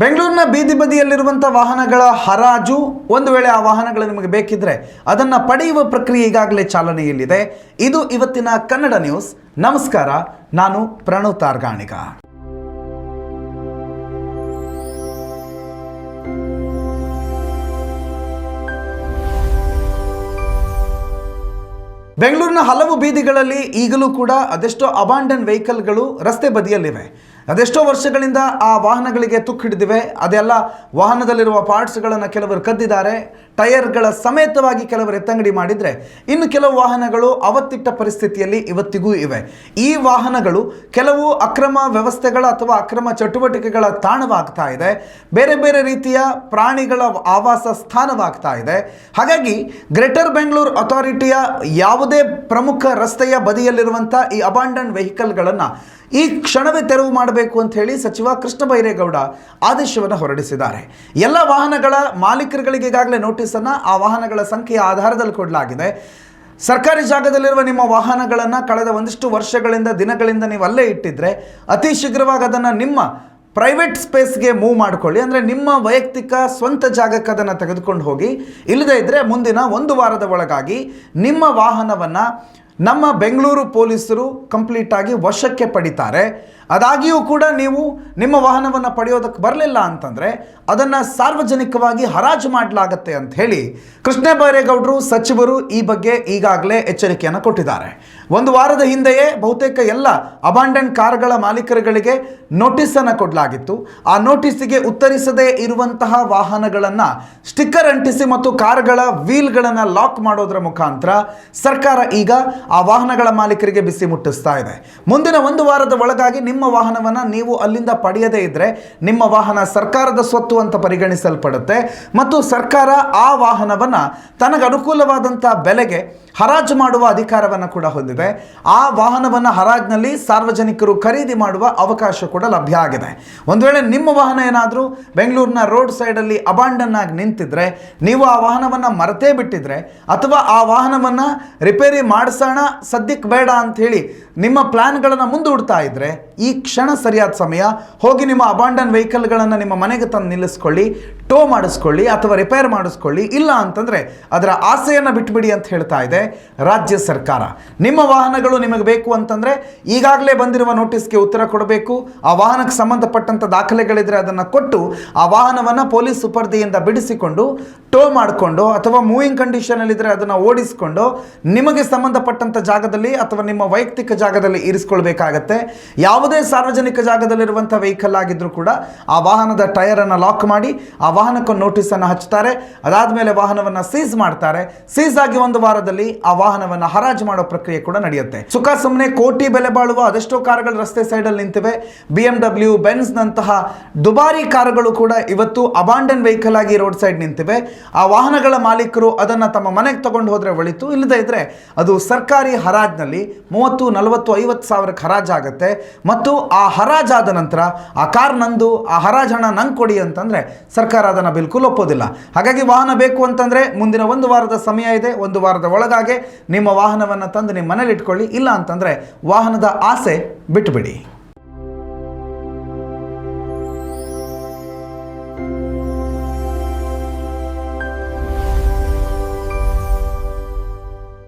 ಬೆಂಗಳೂರಿನ ಬೀದಿ ಬದಿಯಲ್ಲಿರುವಂಥ ವಾಹನಗಳ ಹರಾಜು, ಒಂದು ವೇಳೆ ಆ ವಾಹನಗಳು ನಿಮಗೆ ಬೇಕಿದ್ರೆ ಅದನ್ನು ಪಡೆಯುವ ಪ್ರಕ್ರಿಯೆ ಈಗಾಗಲೇ ಚಾಲನೆಯಲ್ಲಿದೆ. ಇದು ಇವತ್ತಿನ ಕನ್ನಡ ನ್ಯೂಸ್. ನಮಸ್ಕಾರ, ನಾನು ಪ್ರಣವ್ ತಾರ್ಗಾಣಿಗ. ಬೆಂಗಳೂರಿನ ಹಲವು ಬೀದಿಗಳಲ್ಲಿ ಈಗಲೂ ಕೂಡ ಅದೆಷ್ಟೋ ಅಬಾಂಡನ್ ವೆಹಿಕಲ್ಗಳು ರಸ್ತೆ ಬದಿಯಲ್ಲಿವೆ. ಅದೆಷ್ಟೋ ವರ್ಷಗಳಿಂದ ಆ ವಾಹನಗಳಿಗೆ ತುಕ್ಕು ಹಿಡಿದಿವೆ. ಅದೆಲ್ಲ ವಾಹನದಲ್ಲಿರುವ ಪಾರ್ಟ್ಸ್ಗಳನ್ನು ಕೆಲವರು ಕದ್ದಿದ್ದಾರೆ. ಟೈರ್ಗಳ ಸಮೇತವಾಗಿ ಕೆಲವರು ಎತ್ತಂಗಡಿ ಮಾಡಿದರೆ, ಇನ್ನು ಕೆಲವು ವಾಹನಗಳು ಅವತ್ತಿಟ್ಟ ಪರಿಸ್ಥಿತಿಯಲ್ಲಿ ಇವತ್ತಿಗೂ ಇವೆ. ಈ ವಾಹನಗಳು ಕೆಲವು ಅಕ್ರಮ ವ್ಯವಸ್ಥೆಗಳ ಅಥವಾ ಅಕ್ರಮ ಚಟುವಟಿಕೆಗಳ ತಾಣವಾಗ್ತಾ ಇದೆ. ಬೇರೆ ಬೇರೆ ರೀತಿಯ ಪ್ರಾಣಿಗಳ ಆವಾಸ ಸ್ಥಾನವಾಗ್ತಾ ಇದೆ. ಹಾಗಾಗಿ ಗ್ರೇಟರ್ ಬೆಂಗಳೂರು ಅಥಾರಿಟಿಯ ಯಾವುದೇ ಪ್ರಮುಖ ರಸ್ತೆಯ ಬದಿಯಲ್ಲಿರುವಂಥ ಈ ಅಬಾಂಡನ್ ವೆಹಿಕಲ್ಗಳನ್ನು ಈ ಕ್ಷಣವೇ ತೆರವು ಮಾಡಬೇಕು ಅಂತ ಹೇಳಿ ಸಚಿವ ಕೃಷ್ಣ ಬೈರೇಗೌಡ ಆದೇಶವನ್ನು ಹೊರಡಿಸಿದ್ದಾರೆ. ಎಲ್ಲ ವಾಹನಗಳ ಮಾಲೀಕರುಗಳಿಗೆ ಈಗಾಗಲೇ ನೋಟಿಸನ್ನು ಆ ವಾಹನಗಳ ಸಂಖ್ಯೆಯ ಆಧಾರದಲ್ಲಿ ಕೊಡಲಾಗಿದೆ. ಸರ್ಕಾರಿ ಜಾಗದಲ್ಲಿರುವ ನಿಮ್ಮ ವಾಹನಗಳನ್ನು ಕಳೆದ ಒಂದಿಷ್ಟು ವರ್ಷಗಳಿಂದ ದಿನಗಳಿಂದ ನೀವು ಅಲ್ಲೇ ಇಟ್ಟಿದ್ರೆ ಅತಿ ಶೀಘ್ರವಾಗಿ ಅದನ್ನು ನಿಮ್ಮ ಪ್ರೈವೇಟ್ ಸ್ಪೇಸ್ಗೆ ಮೂವ್ ಮಾಡಿಕೊಳ್ಳಿ. ಅಂದರೆ ನಿಮ್ಮ ವೈಯಕ್ತಿಕ ಸ್ವಂತ ಜಾಗಕ್ಕೆ ಅದನ್ನು ತೆಗೆದುಕೊಂಡು ಹೋಗಿ. ಇಲ್ಲದೇ ಇದ್ದರೆ ಮುಂದಿನ 1 ವಾರದ ಒಳಗಾಗಿ ನಿಮ್ಮ ವಾಹನವನ್ನು ನಮ್ಮ ಬೆಂಗಳೂರು ಪೊಲೀಸರು ಕಂಪ್ಲೀಟಾಗಿ ವಶಕ್ಕೆ ಪಡಿತಾರೆ. ಅದಾಗಿಯೂ ಕೂಡ ನೀವು ನಿಮ್ಮ ವಾಹನವನ್ನು ಪಡೆಯೋದಕ್ಕೆ ಬರಲಿಲ್ಲ ಅಂತಂದರೆ ಅದನ್ನು ಸಾರ್ವಜನಿಕವಾಗಿ ಹರಾಜು ಮಾಡಲಾಗತ್ತೆ ಅಂತ ಹೇಳಿ ಕೃಷ್ಣ ಬೈರೇಗೌಡರು ಸಚಿವರು ಈ ಬಗ್ಗೆ ಈಗಾಗಲೇ ಎಚ್ಚರಿಕೆಯನ್ನು ಕೊಟ್ಟಿದ್ದಾರೆ. 1 ವಾರದ ಹಿಂದೆಯೇ ಬಹುತೇಕ ಎಲ್ಲ ಅಬಾಂಡನ್ ಕಾರ್ಗಳ ಮಾಲೀಕರುಗಳಿಗೆ ನೋಟಿಸನ್ನು ಕೊಡಲಾಗಿತ್ತು. ಆ ನೋಟಿಸಿಗೆ ಉತ್ತರಿಸದೇ ಇರುವಂತಹ ವಾಹನಗಳನ್ನು ಸ್ಟಿಕ್ಕರ್ ಅಂಟಿಸಿ ಮತ್ತು ಕಾರ್ಗಳ ವೀಲ್ಗಳನ್ನು ಲಾಕ್ ಮಾಡೋದರ ಮುಖಾಂತರ ಸರ್ಕಾರ ಈಗ ಆ ವಾಹನಗಳ ಮಾಲೀಕರಿಗೆ ಬಿಸಿ ಮುಟ್ಟಿಸ್ತಾ ಇದೆ. ಮುಂದಿನ 1 ವಾರದ ಒಳಗಾಗಿ ನಿಮ್ಮ ವಾಹನವನ್ನು ನೀವು ಅಲ್ಲಿಂದ ಪಡೆಯದೇ ಇದ್ದರೆ ನಿಮ್ಮ ವಾಹನ ಸರ್ಕಾರದ ಸ್ವತ್ತು ಅಂತ ಪರಿಗಣಿಸಲ್ಪಡುತ್ತೆ ಮತ್ತು ಸರ್ಕಾರ ಆ ವಾಹನವನ್ನು ತನಗೆ ಅನುಕೂಲವಾದಂಥ ಬೆಲೆಗೆ ಹರಾಜು ಮಾಡುವ ಅಧಿಕಾರವನ್ನು ಕೂಡ ಹೊಂದಿದೆ. ಆ ವಾಹನವನ್ನು ಹರಾಜಿನಲ್ಲಿ ಸಾರ್ವಜನಿಕರು ಖರೀದಿ ಮಾಡುವ ಅವಕಾಶ ಕೂಡ ಲಭ್ಯ ಆಗಿದೆ. ಒಂದು ವೇಳೆ ನಿಮ್ಮ ವಾಹನ ಏನಾದರೂ ಬೆಂಗಳೂರಿನ ರೋಡ್ ಸೈಡಲ್ಲಿ ಅಬಾಂಡನ್ ಆಗಿ ನಿಂತಿದ್ರೆ, ನೀವು ಆ ವಾಹನವನ್ನು ಮರೆತೇ ಬಿಟ್ಟಿದ್ರೆ ಅಥವಾ ಆ ವಾಹನವನ್ನು ರಿಪೇರಿ ಮಾಡಿಸೋಣ ಸದ್ಯಕ್ಕೆ ಬೇಡ ಅಂಥೇಳಿ ನಿಮ್ಮ ಪ್ಲ್ಯಾನ್ಗಳನ್ನು ಮುಂದೂಡ್ತಾ ಇದ್ದರೆ ಈ ಕ್ಷಣ ಸರಿಯಾದ ಸಮಯ. ಹೋಗಿ ನಿಮ್ಮ ಅಬಾಂಡನ್ ವೆಹಿಕಲ್ಗಳನ್ನು ನಿಮ್ಮ ಮನೆಗೆ ತಂದು ನಿಲ್ಲಿಸ್ಕೊಳ್ಳಿ, ಟೋ ಮಾಡಿಸ್ಕೊಳ್ಳಿ ಅಥವಾ ರಿಪೇರ್ ಮಾಡಿಸ್ಕೊಳ್ಳಿ. ಇಲ್ಲ ಅಂತಂದರೆ ಅದರ ಆಸೆಯನ್ನು ಬಿಟ್ಟುಬಿಡಿ ಅಂತ ಹೇಳ್ತಾ ಇದೆ ರಾಜ್ಯ ಸರ್ಕಾರ. ನಿಮ್ಮ ವಾಹನಗಳು ನಿಮಗೆ ಬೇಕು ಅಂತಂದರೆ ಈಗಾಗಲೇ ಬಂದಿರುವ ನೋಟಿಸ್ಗೆ ಉತ್ತರ ಕೊಡಬೇಕು. ಆ ವಾಹನಕ್ಕೆ ಸಂಬಂಧಪಟ್ಟಂಥ ದಾಖಲೆಗಳಿದ್ರೆ ಅದನ್ನು ಕೊಟ್ಟು ಆ ವಾಹನವನ್ನು ಪೊಲೀಸ್ ಸುಪರ್ದಿಯಿಂದ ಬಿಡಿಸಿಕೊಂಡು ಟೋ ಮಾಡಿಕೊಂಡು ಅಥವಾ ಮೂವಿಂಗ್ ಕಂಡೀಷನಲ್ಲಿದ್ದರೆ ಅದನ್ನು ಓಡಿಸಿಕೊಂಡು ನಿಮಗೆ ಸಂಬಂಧಪಟ್ಟಂಥ ಜಾಗದಲ್ಲಿ ಅಥವಾ ನಿಮ್ಮ ವೈಯಕ್ತಿಕ ಜಾಗದಲ್ಲಿ ಇರಿಸ್ಕೊಳ್ಬೇಕಾಗತ್ತೆ. ಯಾವುದೇ ಸಾರ್ವಜನಿಕ ಜಾಗದಲ್ಲಿರುವಂಥ ವೆಹಿಕಲ್ ಆಗಿದ್ದರೂ ಕೂಡ ಆ ವಾಹನದ ಟೈರನ್ನು ಲಾಕ್ ಮಾಡಿ ಆ ವಾಹನಕ್ಕೆ ನೋಟಿಸನ್ನು ಹಚ್ತಾರೆ. ಅದಾದಮೇಲೆ ವಾಹನವನ್ನು ಸೀಸ್ ಮಾಡ್ತಾರೆ. ಸೀಸ್ ಆಗಿ 1 ವಾರದಲ್ಲಿ ಆ ವಾಹನವನ್ನು ಹರಾಜು ಮಾಡೋ ಪ್ರಕ್ರಿಯೆ ಕೂಡ ನಡೆಯುತ್ತೆ. ಸುಖ ಸುಮ್ಮನೆ ಕೋಟಿ ಬೆಲೆ ಬಾಳುವ ಅದೆಷ್ಟೋ ಕಾರುಗಳು ರಸ್ತೆ ಸೈಡಲ್ಲಿ ನಿಂತಿವೆ. BMW, ಬೆನ್ಸ್ ನಂತಹ ದುಬಾರಿ ಕಾರುಗಳು ಕೂಡ ಇವತ್ತು ಅಬಾಂಡನ್ ವೆಹಿಕಲ್ ಆಗಿ ರೋಡ್ ಸೈಡ್ ನಿಂತಿವೆ. ಆ ವಾಹನಗಳ ಮಾಲೀಕರು ಅದನ್ನು ತಮ್ಮ ಮನೆಗೆ ತಗೊಂಡು ಹೋದರೆ ಒಳಿತು. ಇಲ್ಲದೇ ಇದ್ದರೆ ಅದು ಸರ್ಕಾರಿ ಹರಾಜಿನಲ್ಲಿ 30, 40, 50 ಸಾವಿರಕ್ಕೆ ಹರಾಜಾಗುತ್ತೆ. ಮತ್ತು ಆ ಹರಾಜಾದ ನಂತರ ಆ ಕಾರ್ ನಂದು, ಆ ಹರಾಜು ಹಣ ನಂಗೆ ಕೊಡಿ ಅಂತಂದರೆ ಸರ್ಕಾರ ಅದನ್ನು ಬಿಲ್ಕುಲ್ ಒಪ್ಪೋದಿಲ್ಲ. ಹಾಗಾಗಿ ವಾಹನ ಬೇಕು ಅಂತಂದರೆ ಮುಂದಿನ 1 ವಾರದ ಸಮಯ ಇದೆ. 1 ವಾರದ ಒಳಗಾಗಿ ನಿಮ್ಮ ವಾಹನವನ್ನು ತಂದು ನಿಮ್ಮ ಮನೇಲಿ ಇಟ್ಕೊಳ್ಳಿ. ಇಲ್ಲ ಅಂತಂದರೆ ವಾಹನದ ಆಸೆ ಬಿಟ್ಟುಬಿಡಿ.